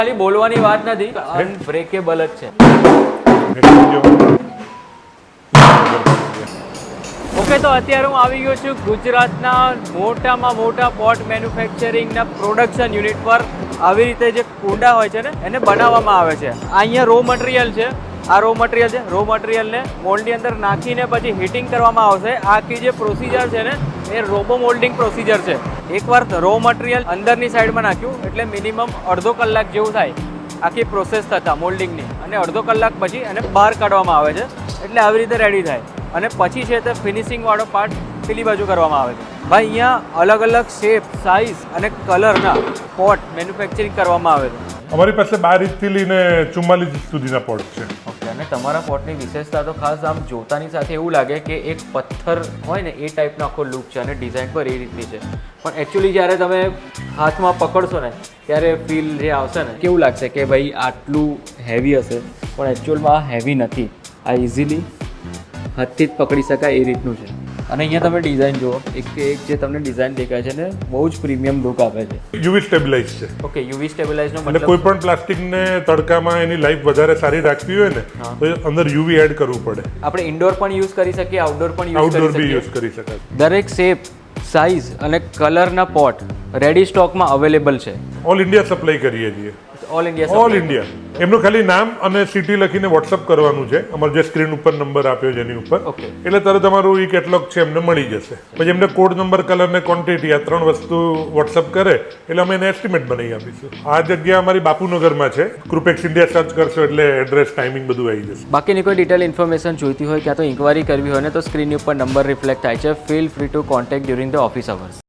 ખાલી બોલવાની વાત નથી, અનબ્રેકેબલ જ છે. ઓકે, તો અત્યારે હું આવી ગયો છું ગુજરાતના મોટામાં મોટા પોટ મેન્યુફેક્ચરિંગના પ્રોડક્શન યુનિટ પર. આવી રીતે જે કુંડા હોય છે ને એને બનાવવામાં આવે છે. આ અહીંયા રો મટીરિયલ છે, આ રો મટીરિયલ છે. રો મટીરિયલને મોલ્ડની અંદર નાખીને પછી હીટિંગ કરવામાં આવશે. આખી જે પ્રોસિજર છે ને એ રોબો મોલ્ડિંગ પ્રોસિજર છે. એકવાર રો મટીરિયલ અંદરની સાઈડમાં નાખ્યું એટલે મિનિમમ અડધો કલાક જેવું થાય આખી પ્રોસેસ થતાં મોલ્ડિંગની, અને અડધો કલાક પછી એને બહાર કાઢવામાં આવે છે. એટલે આવી રીતે રેડી થાય અને પછી છે તે ફિનિશિંગવાળો પાર્ટ પેલી બાજુ કરવામાં આવે છે. ભાઈ અહીંયા અલગ અલગ શેપ, સાઇઝ અને કલરના પોટ મેન્યુફેક્ચરિંગ કરવામાં આવે છે. અમારી પાસે 12 ઇંચથી લઈને 44 ઇંચ સુધીના પોટ છે. ઓકે, અને તમારા પોટની વિશેષતા તો ખાસ આમ જોતાની સાથે એવું લાગે કે એક પથ્થર હોય ને એ ટાઈપનો આખો લુક છે અને ડિઝાઇન પર એ રીતની છે. પણ એકચ્યુઅલી જ્યારે તમે હાથમાં પકડશો ને ત્યારે ફીલ જે આવશે ને કેવું લાગશે કે ભાઈ આટલું હેવી હશે, પણ એકચ્યુઅલમાં આ હેવી નથી. આ ઇઝીલી હાથથી જ પકડી શકાય એ રીતનું છે. અને અહીંયા તમે ડિઝાઇન જુઓ, એક જે તમને ડિઝાઇન દેખાય છે ને બહુ જ પ્રીમિયમ લુક આપે છે. યુવી સ્ટેબિલાઇઝ છે. ઓકે, યુવી સ્ટેબિલાઇઝનો એટલે મતલબ કોઈ પણ પ્લાસ્ટિકને તડકામાં એની લાઈફ વધારે સારી રાખવી હોય ને તો અંદર યુવી એડ કરવું પડે. આપણે ઇન્ડોર પણ યુઝ કરી શકીએ, આઉટડોર પણ યુઝ આઉટડોર કરી બી શકીએ. યુઝ કરી શકાય. દરેક શેપ, સાઇઝ અને કલરના પોટ રેડી સ્ટોકમાં અવેલેબલ છે. ઓલ ઇન્ડિયા સપ્લાય કરીએ છીએ. All India all India. એમનું ખાલી નામ અને સિટી લખીને વોટ્સઅપ કરવાનું છે. અમારો જે સ્ક્રીન ઉપર નંબર આપ્યો છે એની ઉપર, ઓકે. એટલે તરત તમારું ઈ કેટલોગ છે એમને મળી જશે. પછી એમને કોડ નંબર, કલર ને ક્વોન્ટિટી આ 3 વસ્તુ વોટ્સઅપ કરે એટલે અમે એને એસ્ટિમેટ બનાવી આપીશું. આ જગ્યા અમારી બાપુનગરમાં છે. કૃપેક્સ ઇન્ડિયા સર્ચ કરશો એટલે એડ્રેસ, ટાઈમિંગ બધું આવી જશે. બાકીની કોઈ ડિટેલ ઇન્ફોર્મેશન જોઈતી હોય ક્યાં તો ઇન્ક્વાયરી કરવી હોય ને તો સ્ક્રીન ઉપર નંબર રિફ્લેક્ટ થાય છે. Feel free two contact during the office hours.